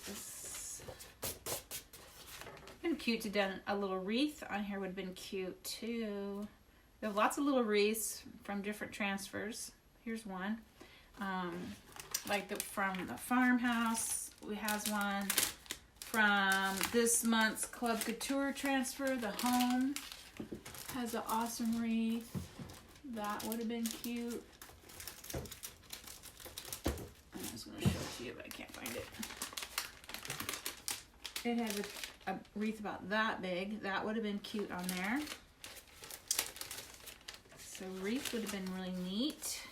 This. I'm gonna cute to done a little wreath on here. Would have been cute too. We have lots of little wreaths from different transfers. Here's one. Like from the farmhouse, we has one. From this month's Chalk Couture transfer, the home has an awesome wreath. That would have been cute. I was going to show it to you, but I can't find it. It has a wreath about that big. That would have been cute on there. So wreath would have been really neat.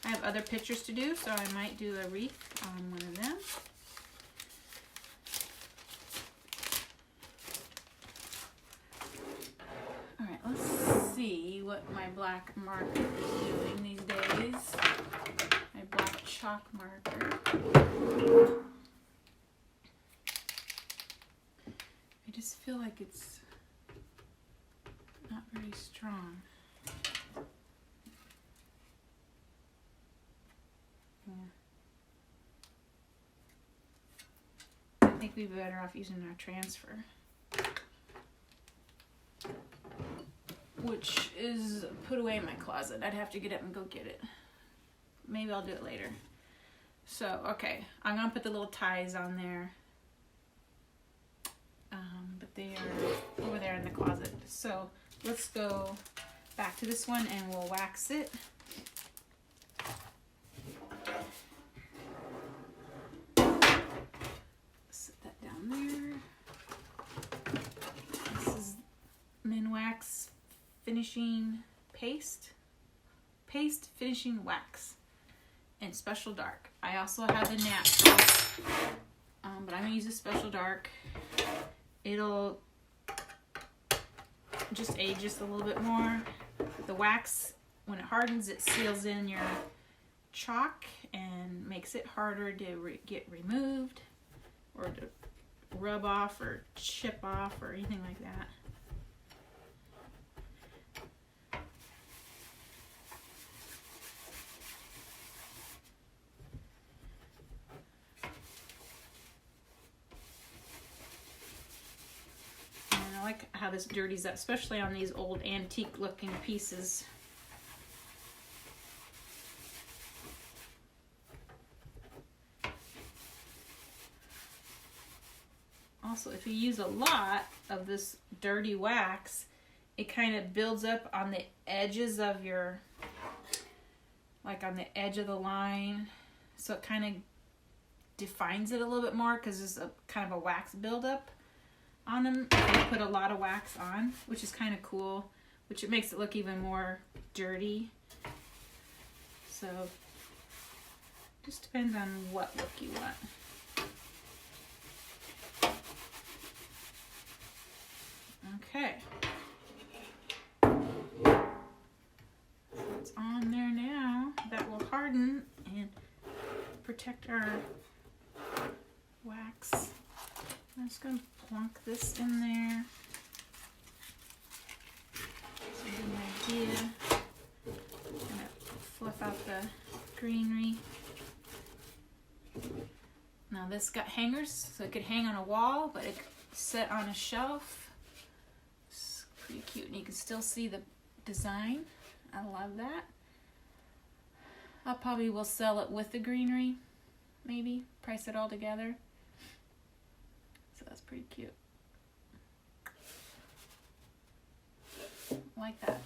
I have other pictures to do, so I might do a wreath on one of them. Alright, let's see what my black marker is doing these days. My black chalk marker. I just feel like it's not very strong. I think we'd be better off using our transfer, which is put away in my closet. I'd have to get up and go get it. Maybe I'll do it later. So, okay, I'm gonna put the little ties on there, but they are over there in the closet. So let's go back to this one and we'll wax it. This is Minwax finishing paste finishing wax in special dark. I also have the natural, but I'm gonna use a special dark. It'll just age just a little bit more. The wax, when it hardens, it seals in your chalk and makes it harder to get removed or to rub off or chip off or anything like that. And I like how this dirties up, especially on these old antique looking pieces. Also, if you use a lot of this dirty wax, it kind of builds up on the edges of your, like on the edge of the line. So it kind of defines it a little bit more because there's a kind of a wax buildup on them. They put a lot of wax on, which is kind of cool, which it makes it look even more dirty. So just depends on what look you want. Okay, it's on there now. That will harden and protect our wax. I'm just going to plunk this in there. So get an idea. I'm going to fluff out the greenery. Now this got hangers, so it could hang on a wall, but it could sit on a shelf. Pretty cute, and you can still see the design. I love that. I probably will sell it with the greenery, maybe price it all together. So that's pretty cute. Like that.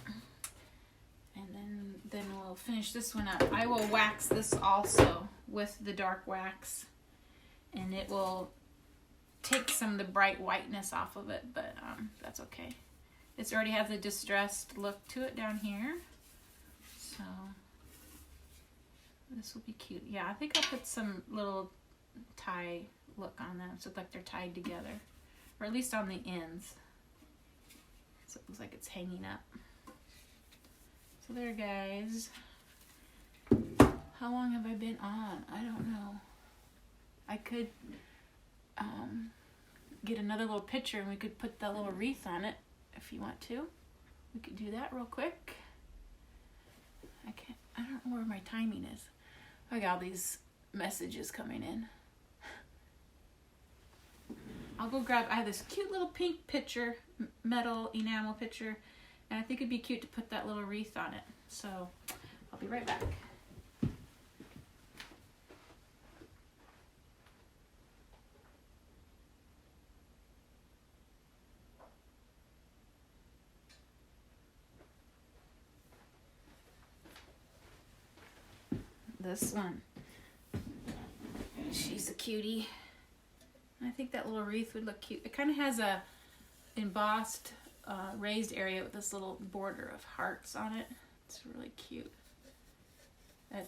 And then we'll finish this one up. I will wax this also with the dark wax, and it will take some of the bright whiteness off of it, but that's okay. It's already has a distressed look to it down here. So this will be cute. Yeah, I think I'll put some little tie look on them so like they're tied together. Or at least on the ends. So it looks like it's hanging up. So there, guys. How long have I been on? I don't know. I could get another little picture and we could put that little wreath on it. If you want to, we could do that real quick. I don't know where my timing is. I got all these messages coming in. I'll go grab, I have this cute little pink pitcher, metal enamel pitcher, and I think it'd be cute to put that little wreath on it. So I'll be right back. This one, she's a cutie. I think that little wreath would look cute. It kind of has a embossed raised area with this little border of hearts on it. It's really cute. That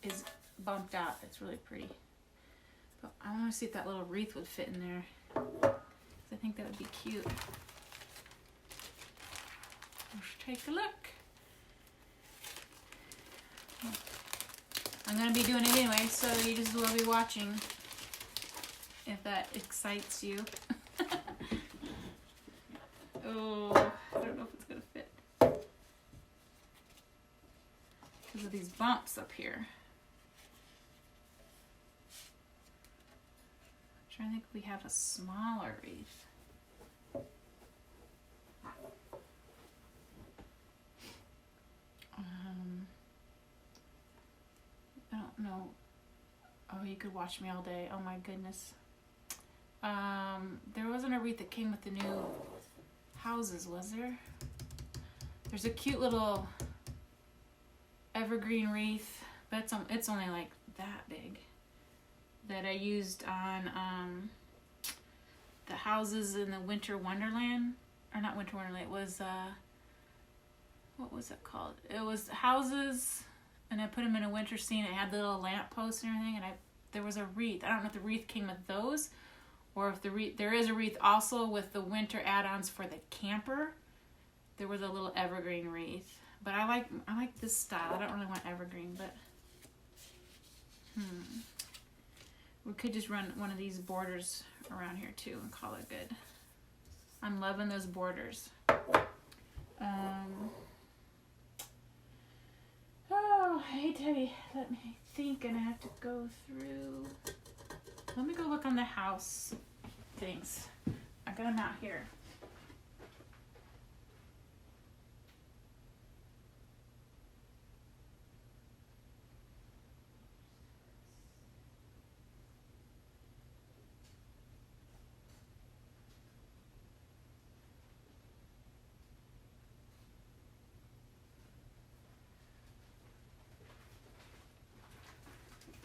is bumped out. It's really pretty. But I want to see if that little wreath would fit in there. I think that would be cute. Let's take a look. I'm going to be doing it anyway, so you just will be watching if that excites you. Oh, I don't know if it's going to fit because of these bumps up here. I'm trying to think if we have a smaller wreath. I don't know. Oh, you could watch me all day. Oh my goodness. There wasn't a wreath that came with the new houses, was there? There's a cute little evergreen wreath, but it's only like that big, that I used on the houses in the Winter Wonderland, or not Winter Wonderland, it was what was it called? It was houses, and I put them in a winter scene. It had the little lamp posts and everything, and there was a wreath. I don't know if the wreath came with those, or if there is a wreath also with the winter add-ons for the camper. There was a little evergreen wreath, but I like this style. I don't really want evergreen, but we could just run one of these borders around here too and call it good. I'm loving those borders. Oh, hey Debbie, let me think, and I have to go through. Let me go look on the house things. I got them out here.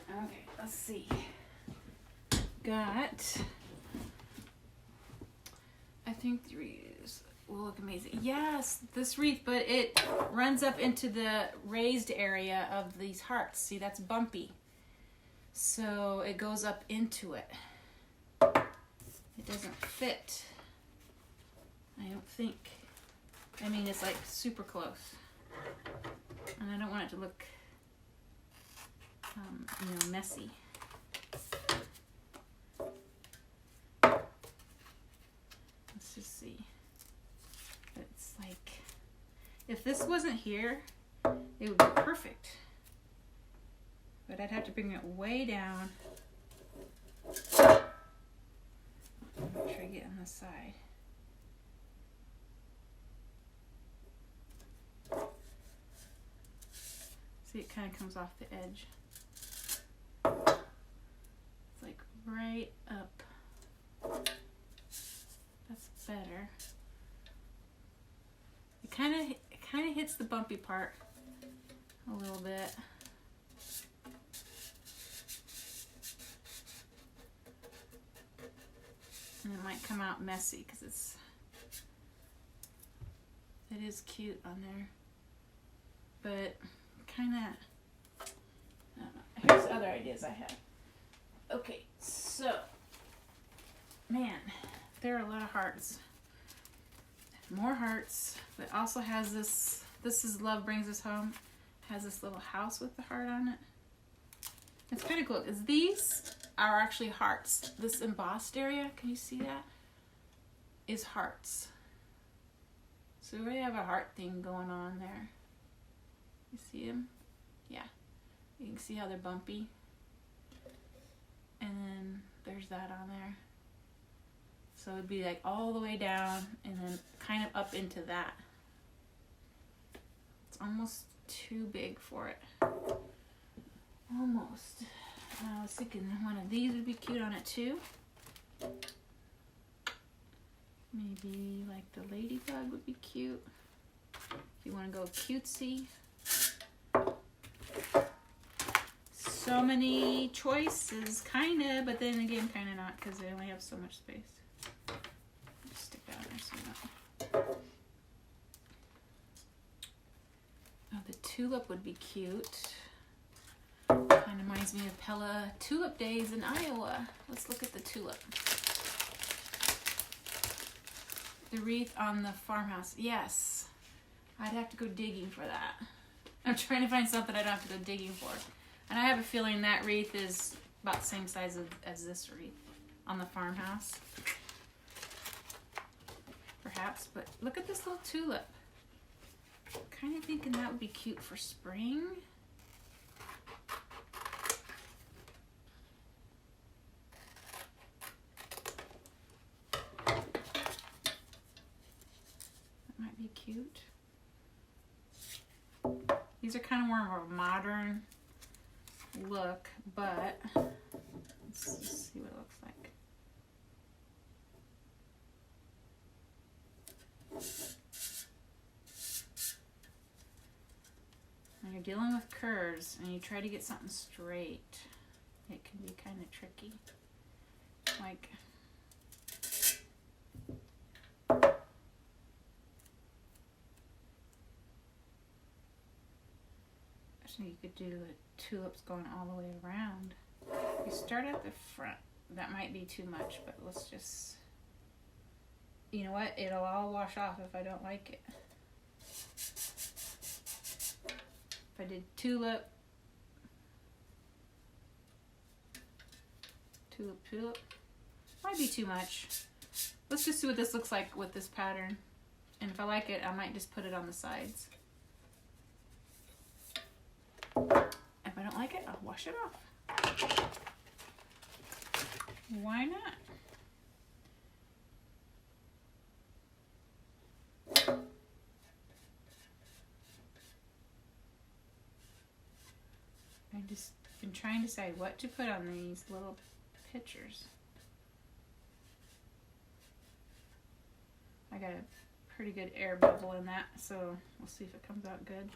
Okay, let's see. Got, I think the wreaths will look amazing. Yes, this wreath, but it runs up into the raised area of these hearts. See, that's bumpy. So it goes up into it. It doesn't fit, I don't think. I mean, it's like super close. And I don't want it to look messy. Let's just see. It's like, if this wasn't here, it would be perfect. But I'd have to bring it way down. Make sure I get on the side. See, it kind of comes off the edge. It's like right up. That's better. It kind of hits the bumpy part a little bit. And it might come out messy because it is cute on there. But kind of, here's the other ideas I have. Okay, so, man, there are a lot of hearts. More hearts, but also has this is Love Brings Us Home. Has this little house with the heart on it. It's kind of cool, because these are actually hearts. This embossed area, can you see that? Is hearts. So we have a heart thing going on there. You see them? Yeah. You can see how they're bumpy. And then there's that on there. So it'd be like all the way down and then kind of up into that. It's almost too big for it. Almost. I was thinking one of these would be cute on it too. Maybe like the ladybug would be cute. If you want to go cutesy. So many choices, kind of, but then again, kind of not, because they only have so much space. Just stick that in there so not. Oh, the tulip would be cute. Kind of reminds me of Pella Tulip Days in Iowa. Let's look at the tulip. The wreath on the farmhouse. Yes. I'd have to go digging for that. I'm trying to find something I don't have to go digging for. And I have a feeling that wreath is about the same size as this wreath on the farmhouse. Perhaps, but look at this little tulip. Kind of thinking that would be cute for spring. That might be cute. These are kind of more of a modern look, but let's just see what it looks like. When you're dealing with curves and you try to get something straight, it can be kind of tricky. Like, so you could do tulips going all the way around. You start at the front. That might be too much, but let's just, you know what? It'll all wash off if I don't like it. If I did tulip, tulip, might be too much. Let's just see what this looks like with this pattern. And if I like it, I might just put it on the sides. If I don't like it, I'll wash it off. Why not? I've just been trying to decide what to put on these little pictures. I got a pretty good air bubble in that, so we'll see if it comes out good.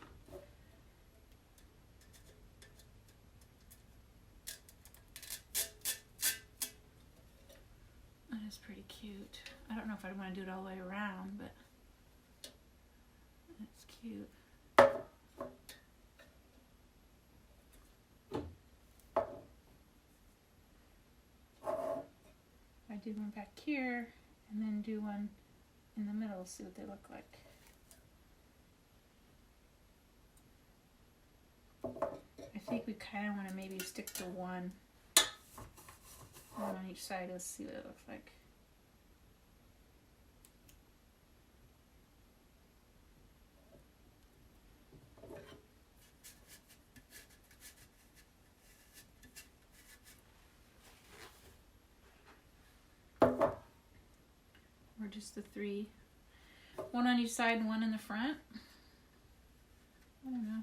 That is pretty cute. I don't know if I want to do it all the way around, but it's cute. I do one back here and then do one in the middle, see what they look like. I think we kind of want to maybe stick to one on each side. Let's see what it looks like. Or just the three. One on each side and one in the front. I don't know.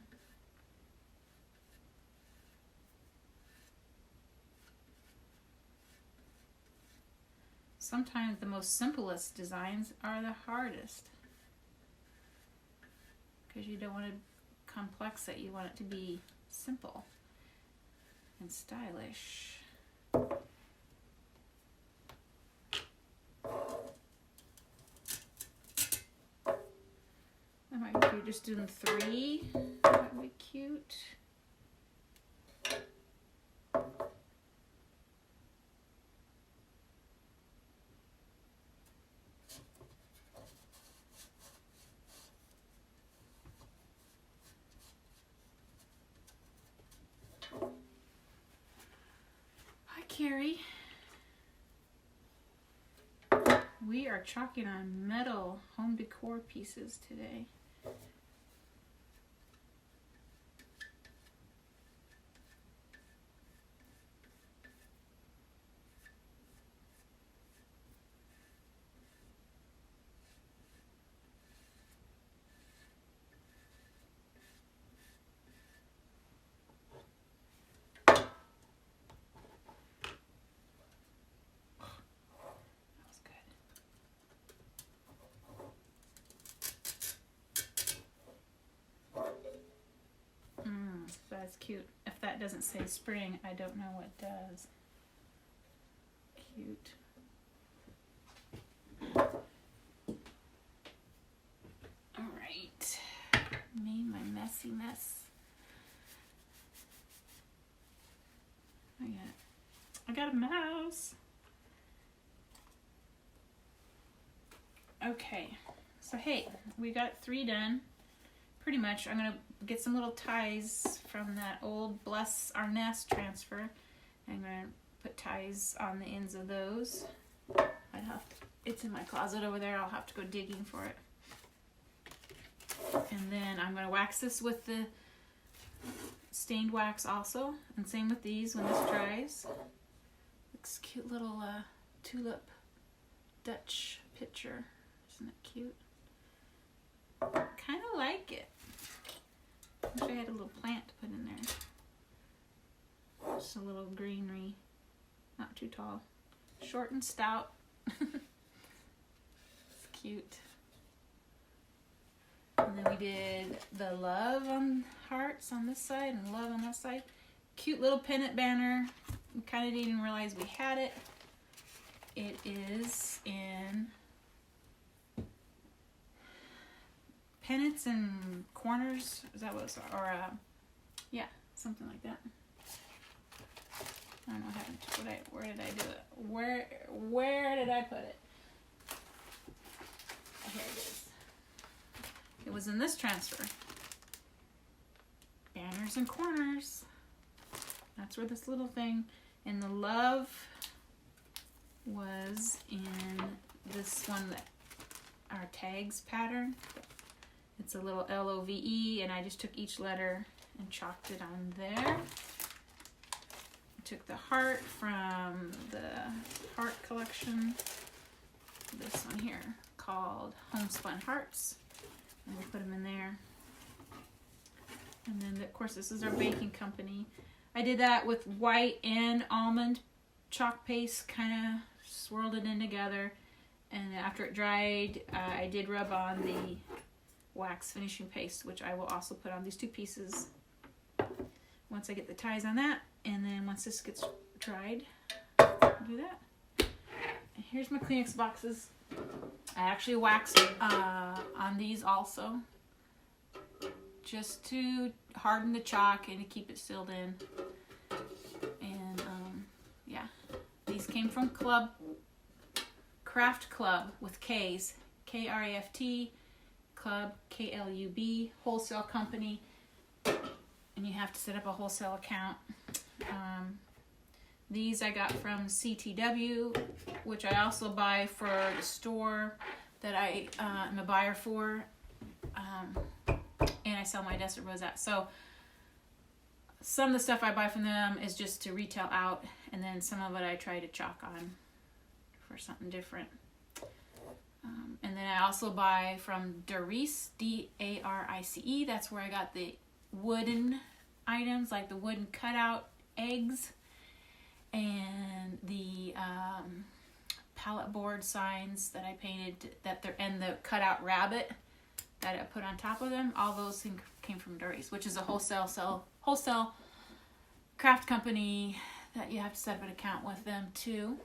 Sometimes the most simplest designs are the hardest. Because you don't want to complex it, you want it to be simple and stylish. That might be cute, just doing three. That would be cute. Carrie. We are chalking on metal home decor pieces today. that doesn't say spring, I don't know what does. Cute. Alright. Made my messy mess. I got a mouse. Okay, so hey, we got 3 done. Pretty much. I'm gonna get some little ties from that old Bless Our Nest transfer. I'm gonna put ties on the ends of those. It's in my closet over there. I'll have to go digging for it. And then I'm gonna wax this with the stained wax also, and same with these when this dries. Looks cute little tulip Dutch picture. Isn't it cute? Kind of like it. Wish I had a little plant to put in there. Just a little greenery. Not too tall. Short and stout. It's cute. And then we did the love on hearts on this side and love on that side. Cute little pennant banner. We kind of didn't even realize we had it. It is in pennants and corners. Is that what it's, or yeah, something like that. I don't know what happened. Where did I do it? Where did I put it? Oh, here it is. It was in this transfer. Banners and corners. That's where this little thing. And the love was in this one, that our tags pattern. It's a little LOVE, and I just took each letter and chalked it on there. I took the heart from the heart collection. This one here called Homespun Hearts. And we put them in there. And then, of course, this is our baking company. I did that with white and almond chalk paste, kind of swirled it in together. And after it dried, I did rub on the wax finishing paste, which I will also put on these 2 pieces once I get the ties on that. And then once this gets dried, I'll do that. And here's my Kleenex boxes. I actually waxed on these also, just to harden the chalk and to keep it sealed in. And yeah, these came from Craft Club with K's, Kraft Club, KLUB, wholesale company, and you have to set up a wholesale account. These I got from CTW, which I also buy for the store that I am a buyer for, and I sell my Odessa Rose at. So some of the stuff I buy from them is just to retail out, and then some of it I try to chalk on for something different. And then I also buy from Darice, D-A-R-I-C-E. That's where I got the wooden items, like the wooden cutout eggs and the palette board signs that I painted, and the cutout rabbit that I put on top of them. All those things came from Darice, which is a wholesale craft company that you have to set up an account with them too.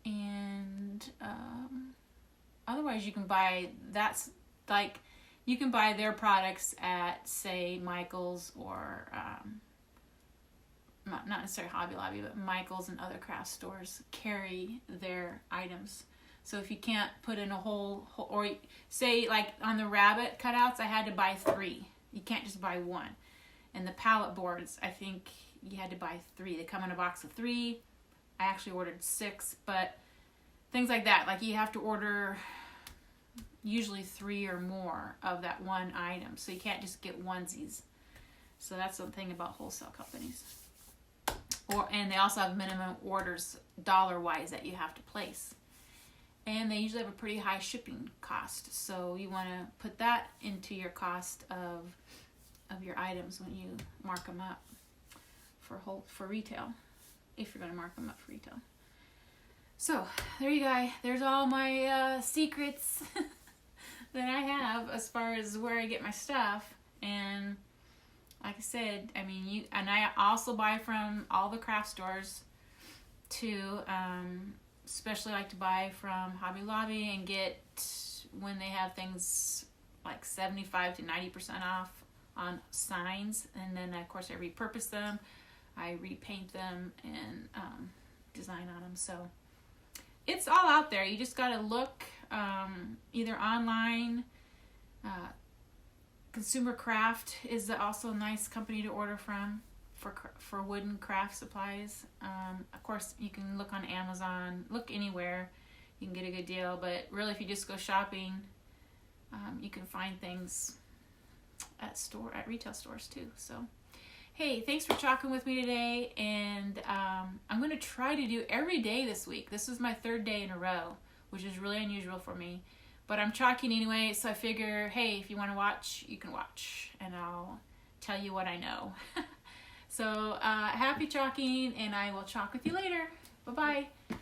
And otherwise you can buy, you can buy their products at, say, Michael's or not necessarily Hobby Lobby, but Michael's and other craft stores carry their items. So if you can't put in a whole, or say like on the rabbit cutouts, I had to buy 3. You can't just buy 1. And the palette boards, I think you had to buy 3. They come in a box of 3. I actually ordered 6, but things like that, like you have to order usually 3 or more of that one item. So you can't just get onesies. So that's the thing about wholesale companies. And they also have minimum orders dollar-wise that you have to place. And they usually have a pretty high shipping cost. So you want to put that into your cost of your items when you mark them up for retail, if you're going to mark them up for retail. So there you go. There's all my secrets that I have as far as where I get my stuff. And like I said, I mean, I also buy from all the craft stores too. Especially like to buy from Hobby Lobby and get, when they have things like 75 to 90% off on signs, and then of course I repurpose them, I repaint them, and design on them. So it's all out there. You just gotta look either online. Consumer Craft is also a nice company to order from for wooden craft supplies. Of course, you can look on Amazon, look anywhere, you can get a good deal. But really, if you just go shopping, you can find things at retail stores too. So, hey, thanks for chalking with me today, and I'm going to try to do every day this week. This is my 3rd day in a row, which is really unusual for me. But I'm chalking anyway, so I figure, hey, if you want to watch, you can watch, and I'll tell you what I know. So happy chalking, and I will chalk with you later. Bye-bye.